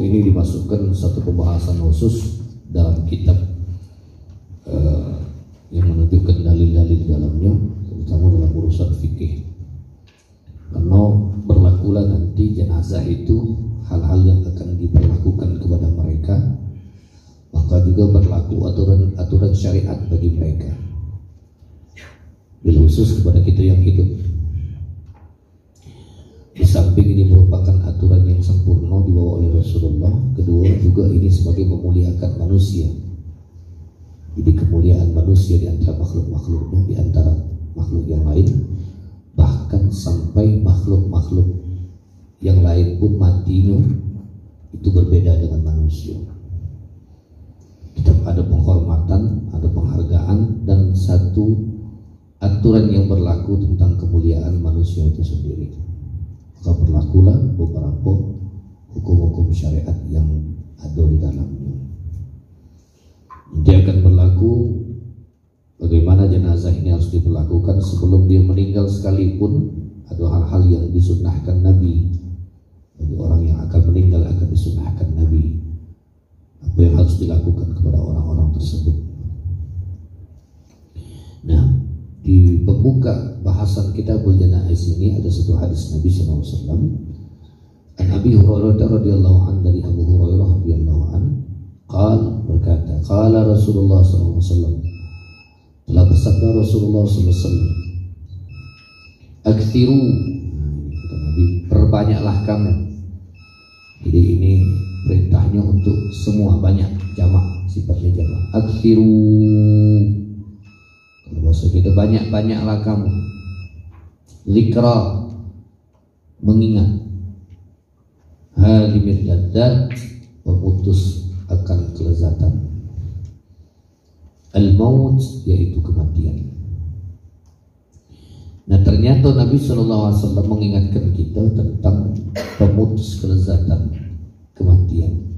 ini dimasukkan satu pembahasan khusus dalam kitab yang menunjukkan dalil-dalil di dalamnya, terutama dalam urusan fikih. Karena berlakulah nanti jenazah itu hal-hal yang akan diperlakukan kepada mereka, maka juga berlaku aturan syariat bagi mereka, bil khusus kepada kita yang hidup. Di samping ini merupakan aturan yang sempurna dibawa oleh Rasulullah, kedua juga ini sebagai memuliakan manusia. Jadi kemuliaan manusia di antara makhluk-makhluknya, di antara makhluk yang lain, bahkan sampai makhluk-makhluk yang lain pun matinya itu berbeda dengan manusia. Tetap ada penghormatan, ada penghargaan, dan satu aturan yang berlaku tentang kemuliaan manusia itu sendiri. Maka berlakulah beberapa hukum-hukum syariat yang ada di dalamnya. Dia akan berlaku bagaimana jenazah ini harus diperlakukan sebelum dia meninggal sekalipun. Ada hal-hal yang disunnahkan Nabi bagi orang yang akan meninggal, akan disunnahkan Nabi apa yang harus dilakukan kepada orang-orang tersebut. Nah, di pembuka bahasan Kitabul Janaiz ini ada satu hadis Nabi SAW. An Abi Hurairah radhiyallahu anhu, dari Abu Hurairah radhiyallahu anhu, berkata, qala Rasulullah SAW, telah bersabda Rasulullah SAW, akthiru, kata Nabi, perbanyaklah kamu. Jadi ini perintahnya untuk semua, banyak, jamak, sifatnya jamak. Akthiru, kalau bahasa kita banyak-banyaklah kamu. Zikra, mengingat. Halimil ladzat, pemutus akan kelezatan. Al-maut, yaitu kematian. Nah, ternyata Nabi SAW mengingatkan kita tentang pemutus kelezatan kematian.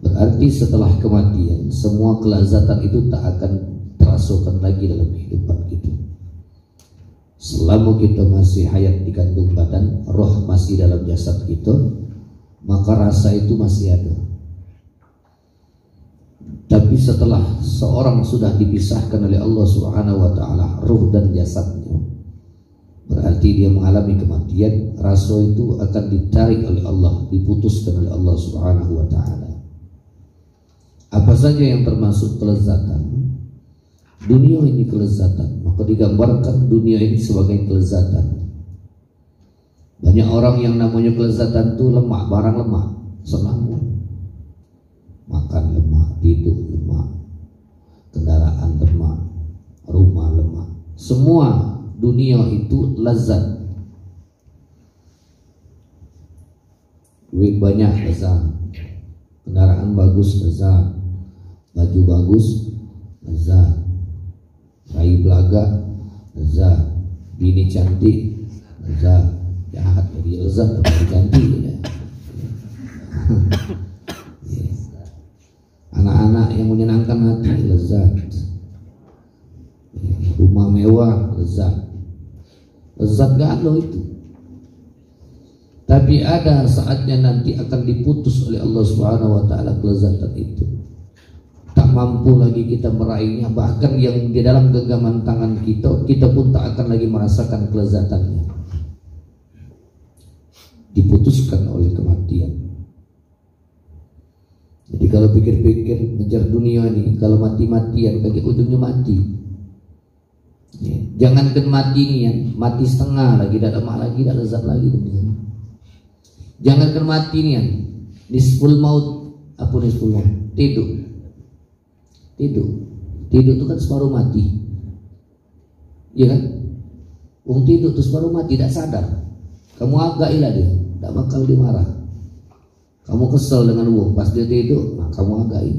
Berarti setelah kematian, semua kelezatan itu tak akan terasakan lagi dalam kehidupan kita. Selama kita masih hayat di kandung badan, roh masih dalam jasad kita, maka rasa itu masih ada. Tapi setelah seorang sudah dipisahkan oleh Allah Subhanahu wa taala ruh dan jasadnya, berarti dia mengalami kematian, rasa itu akan ditarik oleh Allah, diputuskan oleh Allah Subhanahu wa taala. Apa saja yang termasuk kelezatan? Dunia ini kelezatan, maka digambarkan dunia ini sebagai kelezatan. Banyak orang yang namanya kelezatan itu lemak, barang lemak, senang, makan lemak, tidur lemak, kendaraan lemak, rumah lemak, semua dunia itu lezat. Duit banyak lezat, kendaraan bagus lezat, baju bagus lezat, rai belaga lezat, bini cantik lezat, jahat jadi lezat tapi cantik ya. Anak-anak yang menyenangkan hati lezat, rumah mewah lezat, lezat gak ada itu. Tapi ada saatnya nanti akan diputus oleh Allah Subhanahu wa taala kelezatan itu. Tak mampu lagi kita meraihnya, bahkan yang di dalam genggaman tangan kita pun tak akan lagi merasakan kelezatannya. Diputuskan oleh kematian. Jadi kalau pikir-pikir ngejar dunia ini, kalau mati-matian kaki ujungnya mati. Ya, jangankan mati nih ya, mati setengah lagi, tidak lemak lagi, tidak lezat lagi dunia. Jangankan mati nih ya, nisful maut, apa nisful maut? Tidur itu kan separuh mati, ya kan? Wong tidur terus baru mati, tidak sadar. Kamu agailah dia, tidak bakal dia marah. Kamu kesel dengan wong, pas dia tidur, nah kamu again.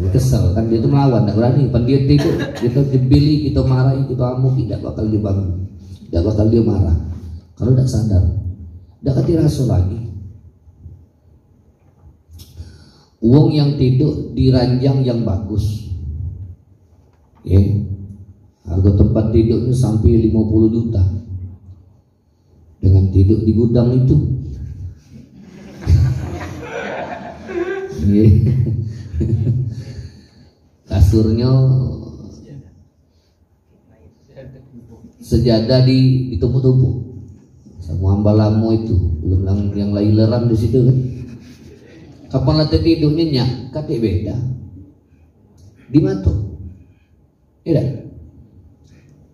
Dia kesel kan, dia itu melawan, tidak berani. Pas dia tidur, kita jebili, kita marahi, kita amuk, tidak bakal dia bangun, tidak bakal dia marah. Kalau tidak sadar, tidak akan dirasa lagi. Wong yang tidur di ranjang yang bagus, ya, harga tempat tidurnya sampai 50 juta dengan tidur di gudang itu. Kasurnya sejadah ditumpuk-tumpuk. Semua ambalamu itu belum yang laileran di situ kan. Kapan latih tidur nyenyak, kate beda. Di mata. Iya.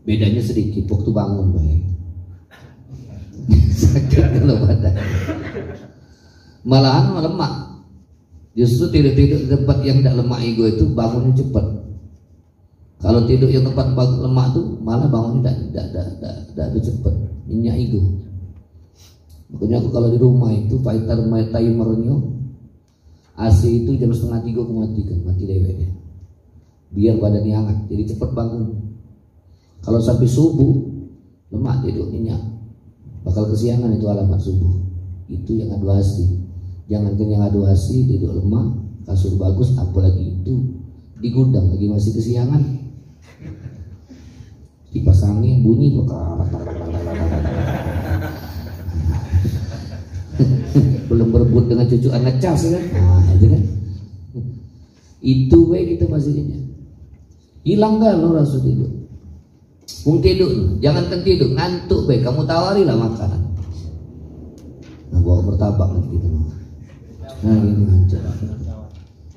Bedanya sedikit waktu bangun baik. Sakit kalau badan. Malahan lemak. Justru tidur di tempat yang tidak lemak ego itu bangunnya cepat. Kalau tidur yang tempat lemak tuh malah bangunnya tidak cepat. Minyak ego. Makanya aku kalau di rumah itu timernya AC itu jam 2:30 aku matikan, mati dewek. Biar badannya hangat, jadi cepat bangun. Kalau sampai subuh lemak tidur minyak, bakal kesiangan itu alamat subuh. Itu yang adu AC. Jangan yang adu AC tidur lemah, kasur bagus, apalagi itu di gudang lagi masih kesiangan. Kipas angin bunyi belum berebut dengan cucu anak cas kan? Nah, itu kan. Itu kita masih nyenyak. Hilang kan lo rasa tidur. Tidur, jangankan tidur, ngantuk kamu tawarilah makanan. Nah, bawa bertabak nanti gitu. Nah, ini ngantuk.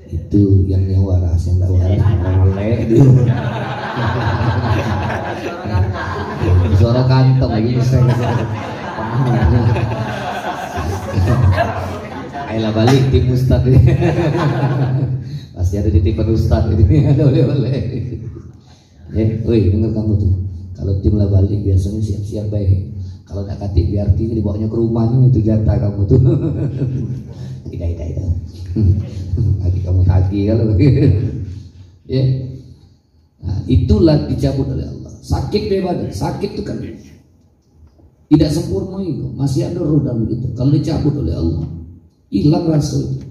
Itu yang waras, yang tak waras melek dia. Suara kantong lagi saya. Ayolah balik tim Ustad ini. Pasti ada titipan Ustad ini. Ada oleh-oleh. Woi dengar kamu tuh. Kalau tim lah balik biasanya siap-siap baik. Kalau tak katik BRT ini dibawanya ke rumahnya itu jatah kamu tuh. Tidak. Lagi kamu tagih kalau. Ya. Nah, itulah dicabut oleh Allah. Sakit badan, sakit itu kan tidak sempurna itu, masih ada roh dalam itu. Kalau dicabut oleh Allah, hilang rasa itu.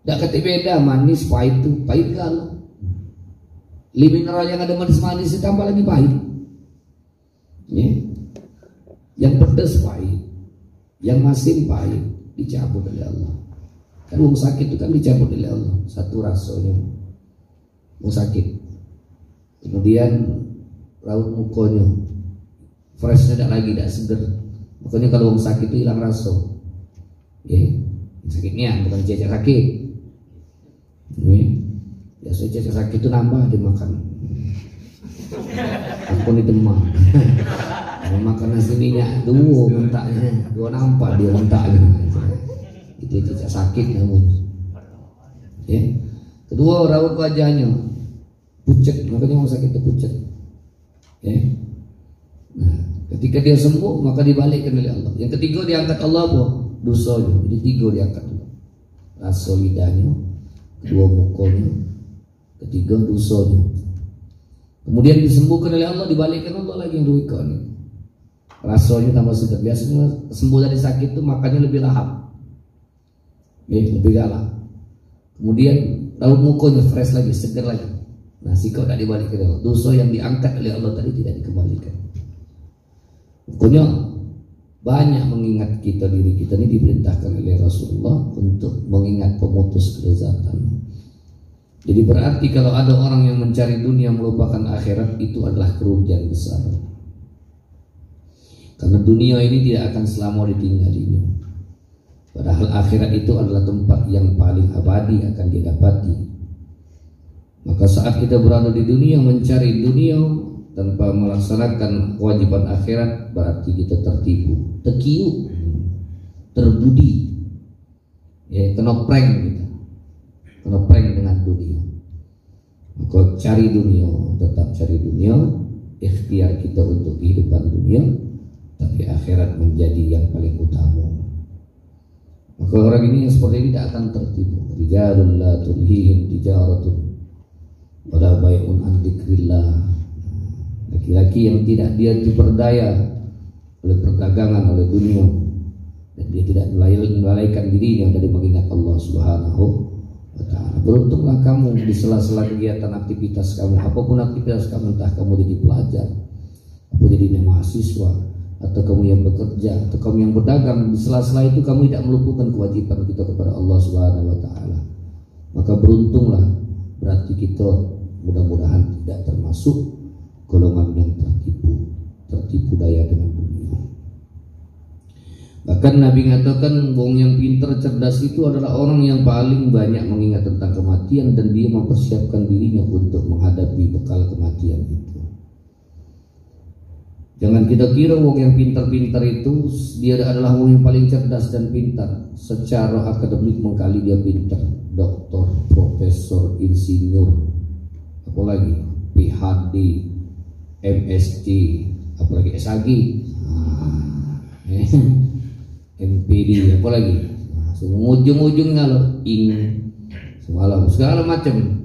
Tidak kata beda manis pahit itu, pahit kalau mineral yang ada manis-manis tambah lagi pahit. Ya. Yang pedas pahit, yang masin pahit, dicabut oleh Allah. Kan wong sakit itu kan dicabut oleh Allah, satu rasanya wong sakit. Kemudian raut mukanya fresh, tidak lagi, tidak seger. Makanya kalau orang sakit itu hilang rasa. Sakitnya bukan cecak sakit. Biasanya cecak sakit itu nambah dimakan. Aku ini demam. Makan nasi minyak dua mentaknya, dua nampak dia mentaknya. Itu cecak sakit namanya. Kedua raut wajahnya pucat, makanya orang sakit itu pucat. Nah, ketika dia sembuh maka dibalikkan oleh Allah. Yang ketiga diangkat Allah apa? Dosanya. Jadi tiga diangkat Allah. Rasa lidahnya, kedua mukanya, ketiga dosanya. Kemudian disembuhkan oleh Allah, dibalikkan Allah lagi yang ruikan. Rasanya tambah segar. Biasanya sembuh dari sakit itu makannya lebih lahap, lebih galak. Kemudian raut mukanya fresh lagi, segar lagi. Nah, sikap tak dibalikan oleh Allah. Dosa yang diangkat oleh Allah tadi tidak dikembalikan. Pokoknya banyak mengingat kita, diri kita ini diperintahkan oleh Rasulullah untuk mengingat pemutus kelezatan. Jadi berarti kalau ada orang yang mencari dunia melupakan akhirat, itu adalah kerugian besar. Karena dunia ini tidak akan selama ditinggalinya. Padahal akhirat itu adalah tempat yang paling abadi akan didapati. Maka saat kita berada di dunia mencari dunia tanpa melaksanakan kewajiban akhirat, berarti kita tertipu, terkiu, terbudi, kena prank kita, kena prank dengan dunia. Maka cari dunia, tetap cari dunia, ikhtiar kita untuk kehidupan dunia, tapi akhirat menjadi yang paling utama. Maka orang ini yang seperti ini tidak akan tertipu. Rijalun la tulhihim tijaratun wala bai'un an dzikrillah. Laki-laki yang tidak dia diperdaya oleh perdagangan, oleh dunia, dan dia tidak melalaikan dirinya dari mengingat Allah Subhanahu wa ta'ala. Beruntunglah kamu di sela-sela kegiatan aktivitas kamu, apapun aktivitas kamu, entah kamu jadi pelajar, atau jadi mahasiswa, atau kamu yang bekerja, atau kamu yang berdagang, di sela-sela itu kamu tidak meluputkan kewajiban kita kepada Allah Subhanahu wa taala, maka beruntunglah. Berarti kita mudah-mudahan tidak termasuk golongan yang tertipu daya dengan dunia. Bahkan Nabi mengatakan wong yang pintar cerdas itu adalah orang yang paling banyak mengingat tentang kematian dan dia mempersiapkan dirinya untuk menghadapi bekal kematian itu. Jangan kita kira wong yang pintar-pintar itu dia adalah wong yang paling cerdas dan pintar. Secara akademik mengkali dia pintar, doktor, profesor, insinyur, apalagi PhD, MSc, apalagi SAG, MPD, apalagi. Semua ujung-ujungnya loh, segala macam.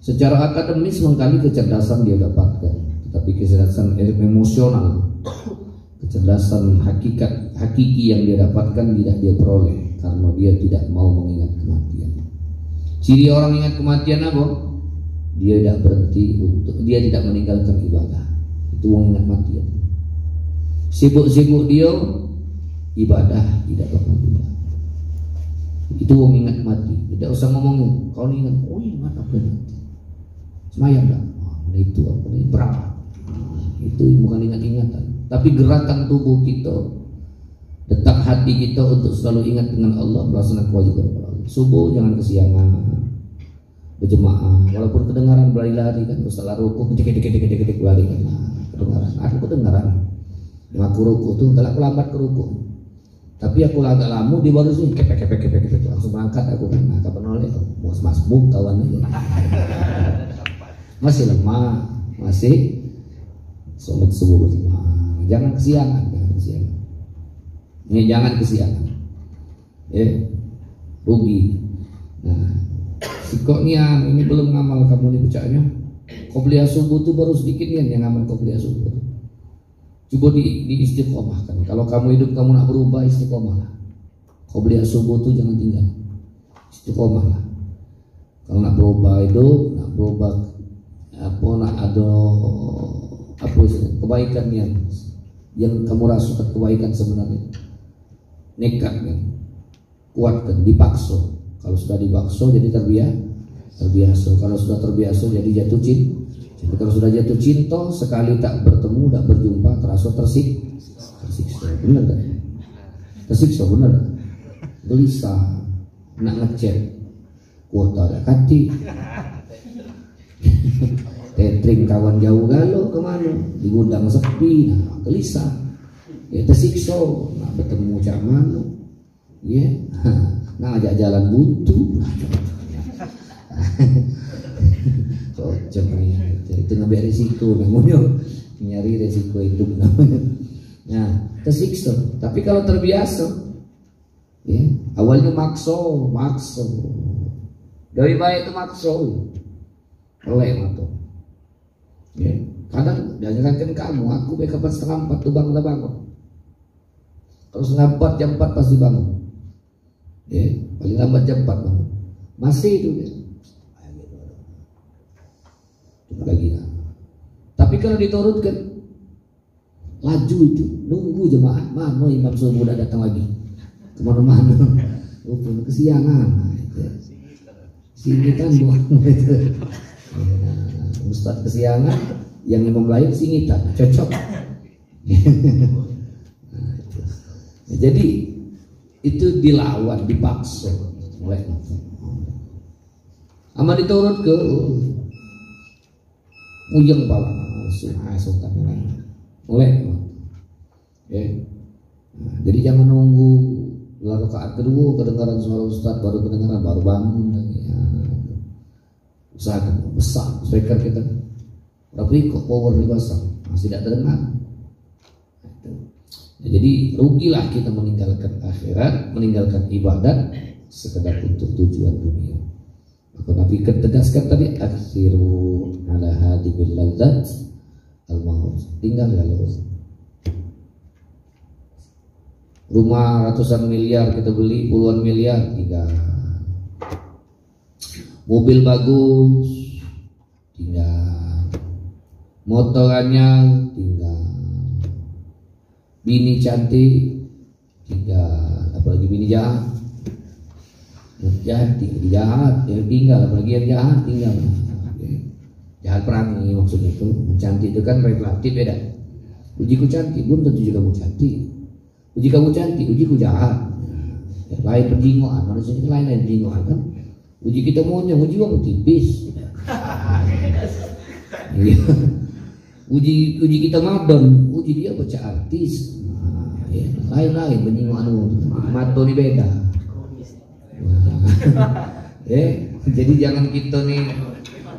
Secara akademis mengkali kecerdasan dia dapatkan, tapi kecerdasan emosional, kecerdasan hakiki yang dia dapatkan tidak dia peroleh karena dia tidak mau mengingat kematian. Ciri orang ingat kematian apa? Dia dia tidak meninggalkan ibadah. Itu orang ingat kematian. Sibuk-sibuk dia ibadah tidak pernah pindah. Itu orang ingat mati. Tidak usah ngomongin. Kau ingat, oh ingat apa nanti? Semayang dah. Itu apa ini berapa? Itu bukan ingat-ingatan, tapi gerakan tubuh kita, detak hati kita untuk selalu ingat dengan Allah, melaksanakan kewajiban Allah. Subuh jangan kesiangan, berjemaah, walaupun kedengaran berlari-lari kan, salah ruku, dikit-dikit lari kan, kedengaran. Aku kedengaran, aku ruku tuh, kalau aku lambat ke ruku, tapi aku agak lama di baru sih, kepek, langsung berangkat aku kan, nah kapan oleh, mas-masbuk kawan aja, masih lemah, masih sholat subuh berjamaah. Jangan kesiangan. Ini jangan kesiangan. Rugi. Nah, sikoknya ini belum ngamal kamu nih bacanya. Qobliyah subuh tuh baru sedikit nih yang ngamal qobliyah subuh. Coba di istiqomahkan. Kalau kamu hidup kamu nak berubah, istiqomahlah. Qobliyah subuh tuh jangan tinggal. Istiqomahlah. Kalau nak berubah hidup, nak berubah nak ada kebaikan yang kamu rasakan, kebaikan sebenarnya, nekatkan, kuatkan, dipaksa. Kalau sudah dipaksa jadi terbiasa. Kalau sudah terbiasa jadi jatuh cinta. Jadi kalau sudah jatuh cinta, sekali tak bertemu, tak berjumpa, terasa tersiksa. Benar tak? Tersiksa benar tak? Gelisah, nak ngecek kuota ada kati. Tetring kawan jauh galau kemana, di gudang sepi, nah gelisah, ya tersiksa, nah bertemu cak mana, ya, nah ajak jalan buntu, cocok ya, itu ngambil risiko namanya, nyari risiko hidup namanya, nah tersiksa. Tapi kalau terbiasa, ya awalnya makso, dari baik itu makso, oleh atau ya, kadang jangankan kamu, aku kapan 3:30 tuh bangun. Kalau 3:30 jam 4 pasti bangun. Ya, paling lambat jam 4 bangun. Masih itu ya. Coba lagi lah. Tapi kalau diturutkan laju itu, nunggu jemaah, mana imam subuh udah datang lagi. Kemana-mana. Rupanya kesiangan. Nah, itu. Sini kan buang gitu. Ustaz kesiangan, yang imam lain singitan, cocok. Nah, jadi itu dilawan, dipaksa, mulai. Aman diturut ke ujung pala, sultan mulai. Nah, jadi jangan nunggu rakaat kedua kedengaran suara ustaz baru kedengaran baru bangun lagi. Usahakan besar speaker kita, tapi kok power dipasang masih tidak terdengar. Nah, jadi rugilah kita meninggalkan akhirat, meninggalkan ibadat sekedar untuk tujuan dunia. Maka Nabi tegaskan tadi, aksiru ala hadibil ladzat al-maut. Tinggal kalau rumah ratusan miliar kita beli, puluhan miliar tinggal. Mobil bagus tinggal, motorannya tinggal, bini cantik tinggal, apalagi bini jahat. Jahat yang tinggal, apalagi yang jahat tinggal. Jahat perangi maksudnya itu. Mencantik itu kan relatif beda. Ujiku cantik, belum tentu juga kamu cantik. Uji kamu cantik, ujiku jahat. Lain penjingoan, manusia itu lain penjingoan kan. Uji kita monyong, uji kamu tipis. Uji kita madon, uji dia baca artis. Lain penjingoan madon ini beda. Jadi jangan kita nih,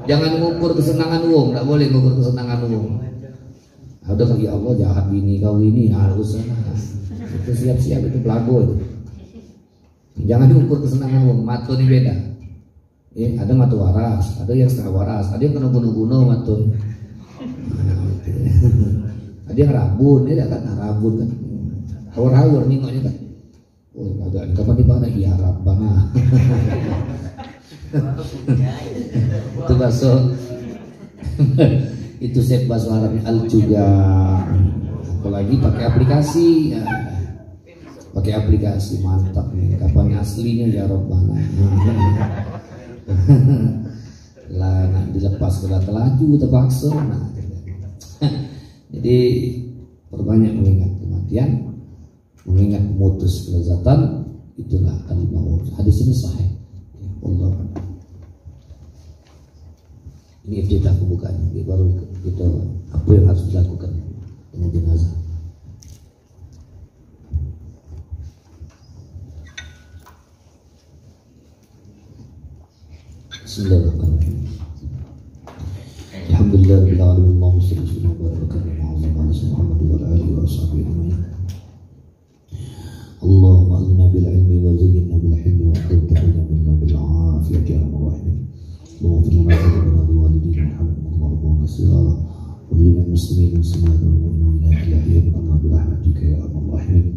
jangan mengukur kesenangan uang, nggak boleh mengukur kesenangan uang. Ada kali Allah jahat bini kau ini harus itu siap-siap itu pelaku itu. Jangan diukur kesenangan uang, matu ini beda. Ada matu waras, ada yang setengah waras, ada yang kena bunuh-bunuh matu. Ada yang rabun, ya kan rabun kan, hawar-hawar ningoknya kan. Oh, agak kapan di mana ya Rabbana. Itu bahasa itu set bahasa Arabnya al juga. Apalagi pakai aplikasi ya. Pakai aplikasi mantap nih. Kapan aslinya ya Rabbana. Lah nak dilepas ke laju terpaksa. Nah, jadi perbanyak mengingat kematian, mengingat memutus kelezatan, itulah al-maut. Hadis ini sahih. Ya, Allah. Ini iftitah pembukaannya. Baru kita apa yang harus dilakukan dengan jenazah. Bismillahirrahmanirrahim. Alhamdulillahirabbil alamin. Allahumma shalli wa barik ala Muhammad wa ala alihi wa sahbihi ajma'in. Allahumma aghnina bil ilmi wa zayyinna bil hilmi wa akhrijna bil afiyati ya rabbal alamin. Allahumma ighfir lana wa liwalidina warhamhum warhamna wa lil muslimin wal muslimat wal mu'minina ila yawmil bi rahmatika ya rabbal alamin.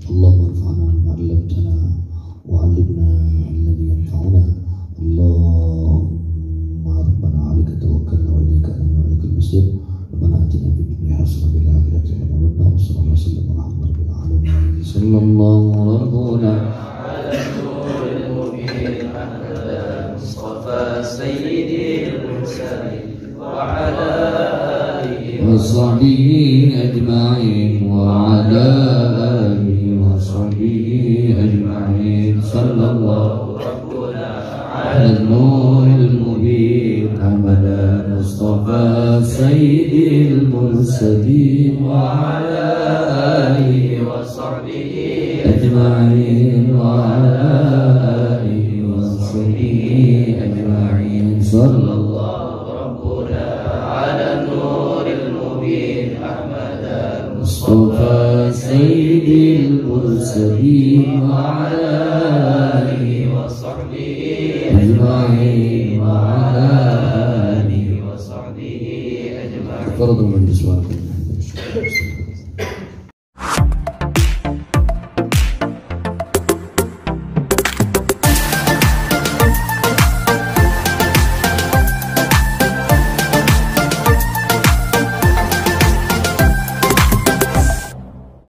Allahumma anfa'na bima 'allamtana wa 'allimna alladhi yanfa'una. Allahumma rabbana 'alaika tawakkalna wa ilaika anabna wa ilaikal masir. Rabbana atina fid dunya hasanah wa fil akhirati hasanah wa qina adhaban nar. Sallallahu alaihi wa sallam. Sallallahu rabbuna ala nuril mubin Mustafa sayyidil mursalin wa ala alihi wa sahbihi ajma'in wa ala alihi wa sahbihi ajma'in. Sallallahu rabbuna ala nuril mubin Muhammadan Mustafa sayyidil mursalin wa ala alihi wa sahbihi ajma'in wa ala alihi wa sahbihi ajma'in. Sallallahu rabbuna ala nuril mubin Muhammadan Mustafa sayyidil mursalin wa ala alihi wa sahbihi ajma'in wa ala alihi wa sahbihi ajma'in.